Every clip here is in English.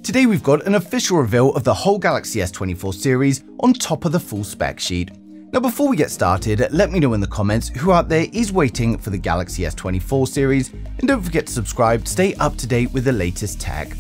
Today we've got an official reveal of the whole Galaxy S24 series on top of the full spec sheet. Now before we get started, let me know in the comments who out there is waiting for the Galaxy S24 series, and don't forget to subscribe to stay up to date with the latest tech.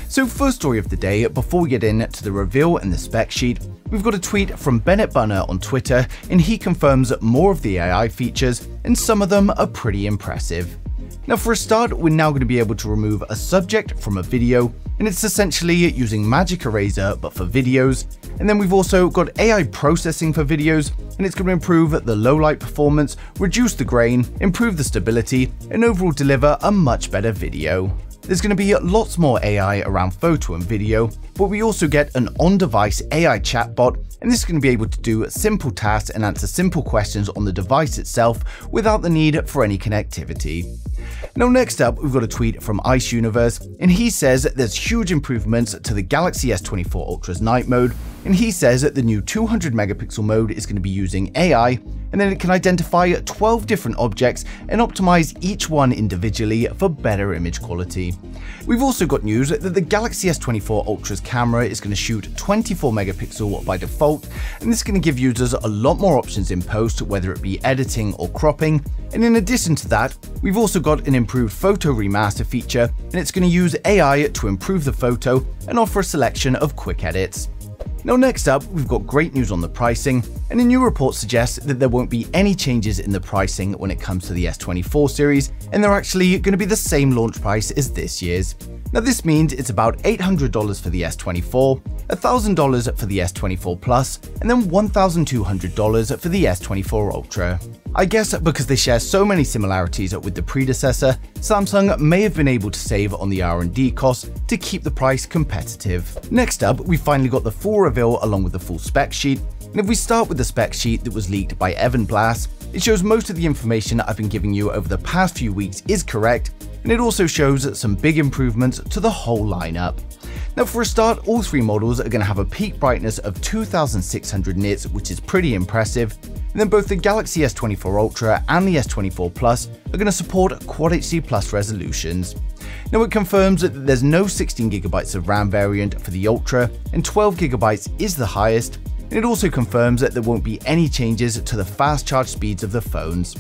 So first story of the day, before we get into the reveal and the spec sheet, we've got a tweet from Bennett Bunner on Twitter, and he confirms more of the AI features, and some of them are pretty impressive. Now for a start, we're now going to be able to remove a subject from a video, and it's essentially using Magic Eraser but for videos. And then we've also got AI processing for videos, and it's going to improve the low light performance, reduce the grain, improve the stability, and overall deliver a much better video. There's going to be lots more AI around photo and video, but we also get an on-device AI chatbot, and this is going to be able to do simple tasks and answer simple questions on the device itself without the need for any connectivity. Now next up, we've got a tweet from Ice Universe, and he says there's huge improvements to the Galaxy S24 Ultra's night mode, and he says that the new 200 megapixel mode is going to be using AI, and then it can identify 12 different objects and optimize each one individually for better image quality. We've also got news that the Galaxy S24 Ultra's camera is going to shoot 24 megapixel by default, and this is going to give users a lot more options in post, whether it be editing or cropping. And in addition to that, we've also got an improved photo remaster feature, and it's going to use AI to improve the photo and offer a selection of quick edits. Now next up, we've got great news on the pricing, and a new report suggests that there won't be any changes in the pricing when it comes to the S24 series, and they're actually going to be the same launch price as this year's. Now this means it's about $800 for the S24, $1,000 for the S24 Plus, and then $1,200 for the S24 Ultra. I guess because they share so many similarities with the predecessor, Samsung may have been able to save on the R&D costs to keep the price competitive. Next up, we finally got the full reveal along with the full spec sheet, and if we start with the spec sheet that was leaked by Evan Blass, it shows most of the information I've been giving you over the past few weeks is correct, and it also shows some big improvements to the whole lineup. Now for a start, all three models are going to have a peak brightness of 2600 nits, which is pretty impressive. And then both the Galaxy S24 Ultra and the S24 Plus are going to support Quad HD Plus resolutions. Now it confirms that there's no 16GB of RAM variant for the Ultra, and 12GB is the highest. And it also confirms that there won't be any changes to the fast charge speeds of the phones.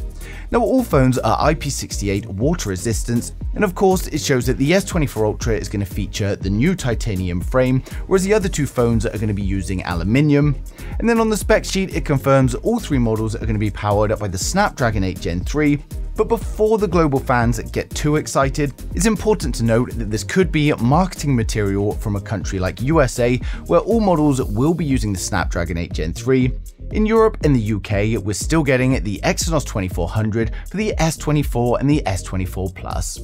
Now all phones are IP68 water resistant, and of course it shows that the S24 Ultra is going to feature the new titanium frame, whereas the other two phones are going to be using aluminium. And then on the spec sheet it confirms all three models are going to be powered by the Snapdragon 8 Gen 3. But before the global fans get too excited, it's important to note that this could be marketing material from a country like USA, where all models will be using the Snapdragon 8 Gen 3. In Europe and the UK, we're still getting the Exynos 2400 for the S24 and the S24 Plus.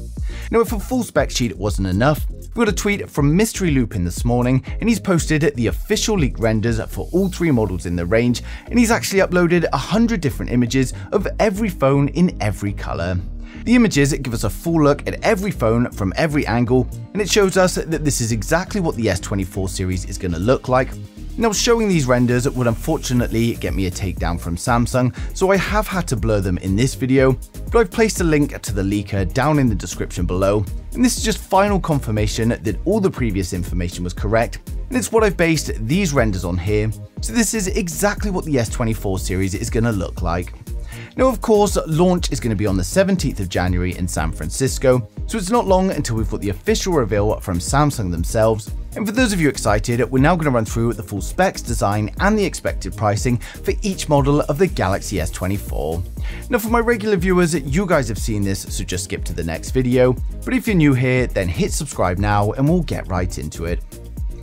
Now if a full spec sheet wasn't enough, we got a tweet from Mystery Lupin this morning, and he's posted the official leaked renders for all three models in the range, and he's actually uploaded 100 different images of every phone in every color. The images give us a full look at every phone from every angle, and it shows us that this is exactly what the S24 series is going to look like. Now showing these renders would unfortunately get me a takedown from Samsung, so I have had to blur them in this video, but I've placed a link to the leaker down in the description below, and this is just final confirmation that all the previous information was correct, and it's what I've based these renders on here, so this is exactly what the S24 series is going to look like. Now of course, launch is going to be on the 17th of January in San Francisco, so it's not long until we've got the official reveal from Samsung themselves. And for those of you excited, we're now going to run through the full specs, design, and the expected pricing for each model of the Galaxy S24. Now for my regular viewers, you guys have seen this, so just skip to the next video, but if you're new here, then hit subscribe now and we'll get right into it.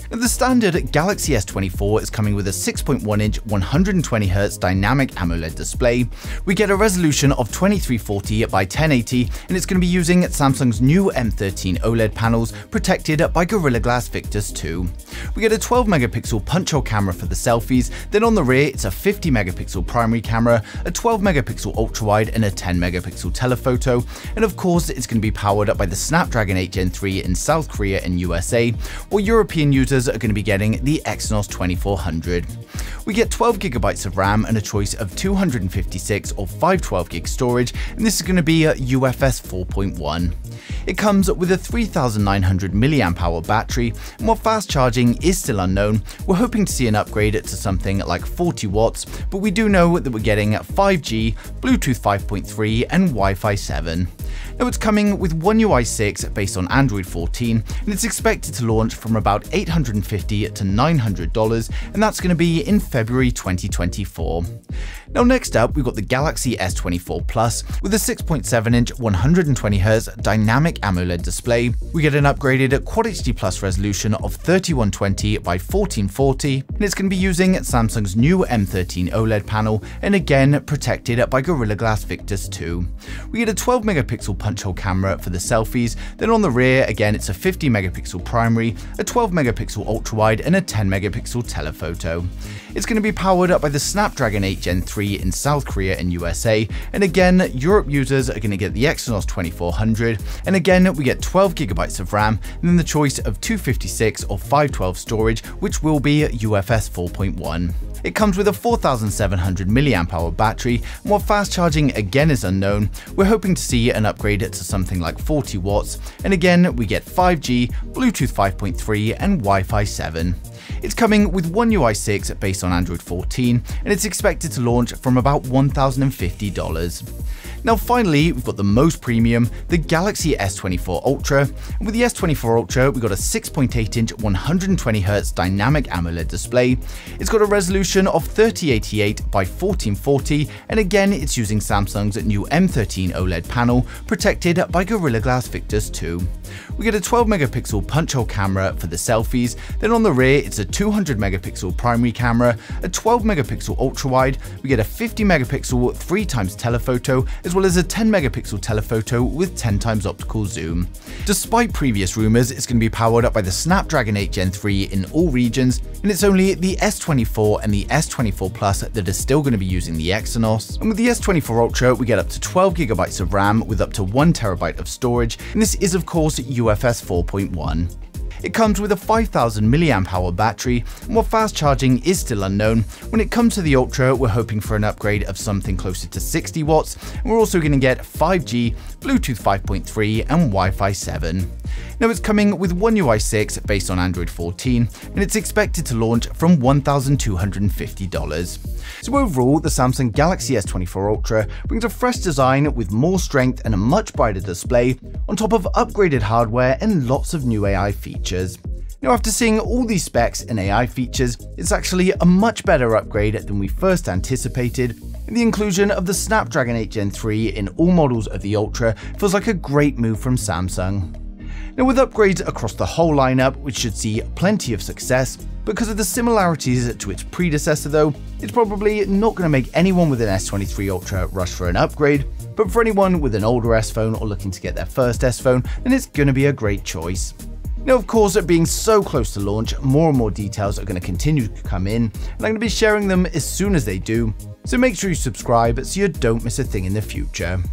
The standard Galaxy S24 is coming with a 6.1-inch 120Hz dynamic AMOLED display. We get a resolution of 2340 by 1080, and it's going to be using Samsung's new M13 OLED panels protected by Gorilla Glass Victus 2. We get a 12 megapixel punch-hole camera for the selfies, then on the rear it's a 50 megapixel primary camera, a 12 megapixel ultra-wide, and a 10 megapixel telephoto, and of course it's going to be powered by the Snapdragon 8 Gen 3 in South Korea and USA, while European users users are going to be getting the Exynos 2400. We get 12GB of RAM and a choice of 256 or 512GB storage, and this is going to be a UFS 4.1. It comes with a 3900 mAh battery, and while fast charging is still unknown, we're hoping to see an upgrade to something like 40 watts, but we do know that we're getting 5G, Bluetooth 5.3 and Wi-Fi 7. Now it's coming with One UI 6 based on Android 14, and it's expected to launch from about $850 to $900, and that's going to be in February 2024. Now next up, we've got the Galaxy S24 Plus with a 6.7-inch 120Hz dynamic AMOLED display. We get an upgraded Quad HD Plus resolution of 3120 by 1440, and it's going to be using Samsung's new M13 OLED panel, and again protected by Gorilla Glass Victus 2. We get a 12-megapixel punch-hole camera for the selfies, then on the rear, again it's a 50-megapixel primary, a 12-megapixel ultra-wide and a 10-megapixel telephoto. It's going to be powered up by the Snapdragon 8 Gen 3 in South Korea and USA, and again, Europe users are going to get the Exynos 2400, and again, we get 12GB of RAM, and then the choice of 256 or 512 storage, which will be UFS 4.1. It comes with a 4700 mAh battery, and while fast charging again is unknown, we're hoping to see an upgrade to something like 40 watts, and again, we get 5G, Bluetooth 5.3 and Wi-Fi 7. It's coming with One UI 6 based on Android 14, and it's expected to launch from about $1,050. Now finally, we've got the most premium, the Galaxy S24 Ultra, and with the S24 Ultra, we've got a 6.8-inch 120Hz dynamic AMOLED display. It's got a resolution of 3088 by 1440, and again, it's using Samsung's new M13 OLED panel, protected by Gorilla Glass Victus 2. We get a 12-megapixel punch-hole camera for the selfies, then on the rear, it's a 200-megapixel primary camera, a 12-megapixel ultra-wide, we get a 50-megapixel 3x telephoto, as well as a 10-megapixel telephoto with 10x optical zoom. Despite previous rumors, it's going to be powered up by the Snapdragon 8 Gen 3 in all regions, and it's only the S24 and the S24 Plus that are still going to be using the Exynos. And with the S24 Ultra, we get up to 12GB of RAM with up to 1TB of storage, and this is of course UFS 4.1. It comes with a 5000 mAh battery, and while fast charging is still unknown, when it comes to the Ultra, we're hoping for an upgrade of something closer to 60 watts, and we're also going to get 5G, Bluetooth 5.3 and Wi-Fi 7. Now it's coming with One UI 6 based on Android 14, and it's expected to launch from $1,250. So overall, the Samsung Galaxy S24 Ultra brings a fresh design with more strength and a much brighter display, on top of upgraded hardware and lots of new AI features. Now after seeing all these specs and AI features, it's actually a much better upgrade than we first anticipated, and the inclusion of the Snapdragon 8 Gen 3 in all models of the Ultra feels like a great move from Samsung. Now with upgrades across the whole lineup, which should see plenty of success, because of the similarities to its predecessor though, it's probably not going to make anyone with an S23 Ultra rush for an upgrade, but for anyone with an older S phone or looking to get their first S phone, then it's going to be a great choice. Now of course, being so close to launch, more and more details are going to continue to come in, and I'm going to be sharing them as soon as they do, so make sure you subscribe so you don't miss a thing in the future.